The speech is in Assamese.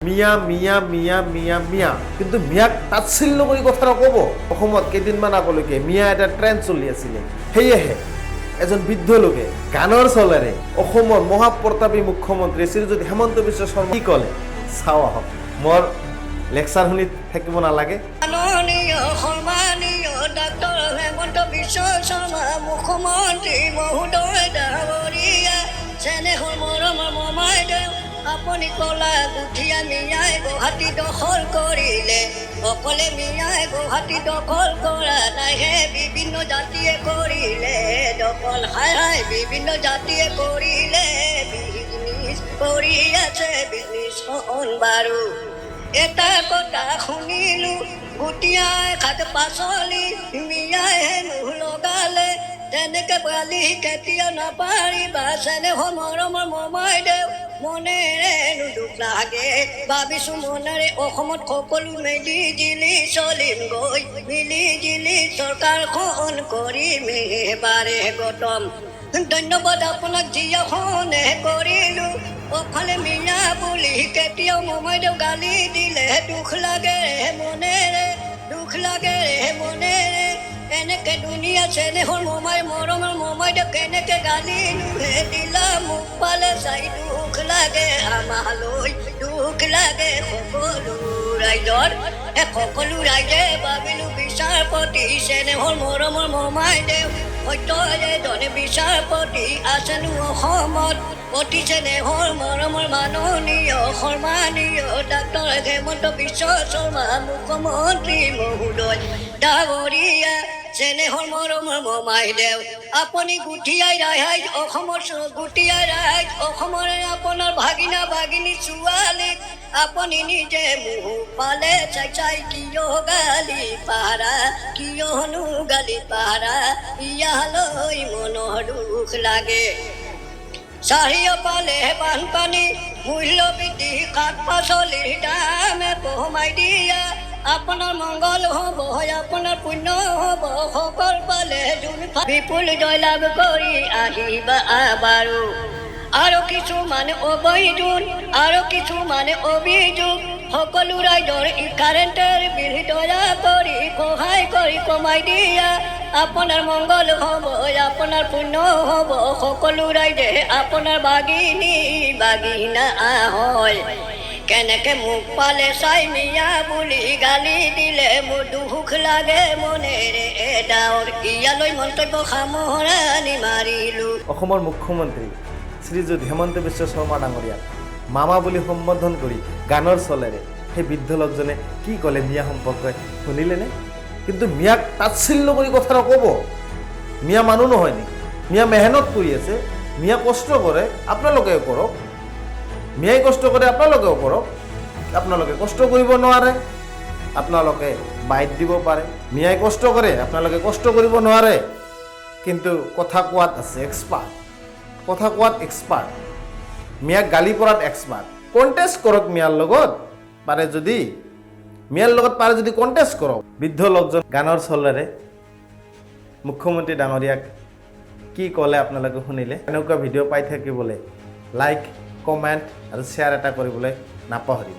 মিয়া মিয়া মিয়া মিয়া মিয়া কিন্তু মিয়াক তাচ্ছিল্য কৰি কথা নক'ব। অসমত কেইদিনমান আগলৈকে মিয়া এটা ট্ৰেণ্ড চলি আছিলে, সেয়েহে এজন বৃদ্ধ লোকে গানৰ চলেৰে অসমৰ মহাপ্ৰতাপী মুখ্যমন্ত্ৰী শ্ৰীযুত হিমন্ত বিশ্ব শৰ্মা কি ক'লে চাওঁ আহক। মোৰ লেকচাৰ শুনি থাকিব নালাগে। ডাক্তৰ হিমন্ত বিশ্ব শৰ্মা মুখ্যমন্ত্ৰী মহোদয় ডাঙৰীয়া, চেনেহৰ মৰমৰ মমাইদেউ আপুনি কলা গুঠিয়া মিয়াই গুৱাহাটী দখল কৰিলে। অকলে মিয়াই গুৱাহাটী দখল কৰা নাইহে, বিভিন্ন জাতিয়ে কৰিলে দখল। হাই হাই বিভিন্ন জাতিয়ে কৰিলে বিজনেছ কৰি আছে, বিজনেছ বাৰু। এটা কথা শুনিলো গুটিয়াই শাক পাচলি মিয়াই হেনো লগালে, তেনেকে পালি কেতিয়া নাপাৰিবা চেনেহৰ মৰমৰ মমাইদেউ। মনেৰেনো দুখ লাগে ভাবিছো মনেৰে অসমত সকলো মিলি জিলি চলিম গৈ, মিলি জিলি চৰকাৰখন কৰিম এবাৰে গতম। ধন্যবাদ আপোনাক যিখনে কৰিলো। অকলে মিয়া বুলি কেতিয়াও মমাইদেউ গালি দিলে দুখ লাগে মনেৰে, দুখ লাগে মনেৰে। এনেকে দুনিয়া চেনেহৰ মমাই মৰমৰ মমাইদেউ কেনেকে গালি দিলা মোক পালে চাই দুখ লাগে আমালৈ, দুখ লাগে সকলো ৰাইজৰ। সকলো ৰাইজে ভাবিলো বিচাৰপতি চেনেহৰ মৰমৰ মমাইদেউ সত্য এজনে বিচাৰপতি আছেনো অসমত। অতি চেনেহৰ মৰমৰ মাননীয় সন্মানীয় ডাক্তৰ হিমন্ত বিশ্ব শৰ্মা মুখ্যমন্ত্ৰী মহোদয় ডাঙৰীয়া, চেনেহৰ মৰমৰ মমাইদেউ আপুনি গুঠিয়াই ৰাইজ অসমৰ, গুটিয়াই ৰাইজ অসমৰে আপোনাৰ ভাগিনা ভাগিনী ছোৱালী আপুনি নিজে মুখ পালে চাই চাই কিয় গালি পাৰা, কিয়নো গালি পাৰা ইয়ালৈ মনৰ দুখ লাগে। চাৰিওফালে বানপানী মূল্য বৃদ্ধি, শাক পাচলিৰ দাম কমাই দিয়া। আপোনাৰ মংগল হ'ব, আপোনাৰ পুণ্য হ'ব, সকল পালে যোন বিপুল জয়লাভ কৰি আহিবা বাৰু। আৰু কিছুমান অবৈধ আৰু কিছুমান অভিযোগ সকলো ৰাইজৰ কাৰেণ্টৰ বিল দয়া কৰি সহায় কৰি কমাই দিয়া। আপোনাৰ মংগল হ'ব, আপোনাৰ পুণ্য হ'ব, সকলো ৰাইজে আপোনাৰ বাগিনী বাগিনা হয়। কেনেকে মোক পালে চাই মিয়া বুলি গালি দিলে মোৰ দুখ লাগে মনেৰে ডাৱৰ। ইয়ালৈ মন্তব্য সামৰণি মাৰিলো। অসমৰ মুখ্যমন্ত্ৰী শ্ৰীযুত হিমন্ত বিশ্ব শৰ্মা ডাঙৰীয়াক মামা বুলি সম্বোধন কৰি গানৰ চলেৰে সেই বৃদ্ধ লোকজনে কি ক'লে মিয়া সম্পৰ্কে শুনিলেনে? কিন্তু মিয়াক তাচ্ছিল্য কৰি কথা নক'ব। মিয়া মানুহ নহয় নেকি? মিয়া মেহনত কৰি আছে, মিয়া কষ্ট কৰে, আপোনালোকেও কৰক। মিয়াই কষ্ট কৰে আপোনালোকেও কৰক। আপোনালোকে কষ্ট কৰিব নোৱাৰে, আপোনালোকে বাইট দিব পাৰে। মিয়াই কষ্ট কৰে, আপোনালোকে কষ্ট কৰিব নোৱাৰে। কিন্তু কথা কোৱাত আছে এক্সপাৰ্ট, কথা কোৱাত এক্সপাৰ্ট, মিয়াক গালি পৰাত এক্সপাৰ্ট। কণ্টেষ্ট কৰক মিয়াৰ লগত পাৰে যদি, মিয়াৰ লগত পাৰে যদি কণ্টেষ্ট কৰক। বৃদ্ধ লোকজন গানৰ চলেৰে মুখ্যমন্ত্ৰী ডাঙৰীয়াক কি ক'লে আপোনালোকে শুনিলে। এনেকুৱা ভিডিঅ' পাই থাকিবলৈ লাইক, কমেণ্ট আৰু শ্বেয়াৰ এটা কৰিবলৈ নাপাহৰিব।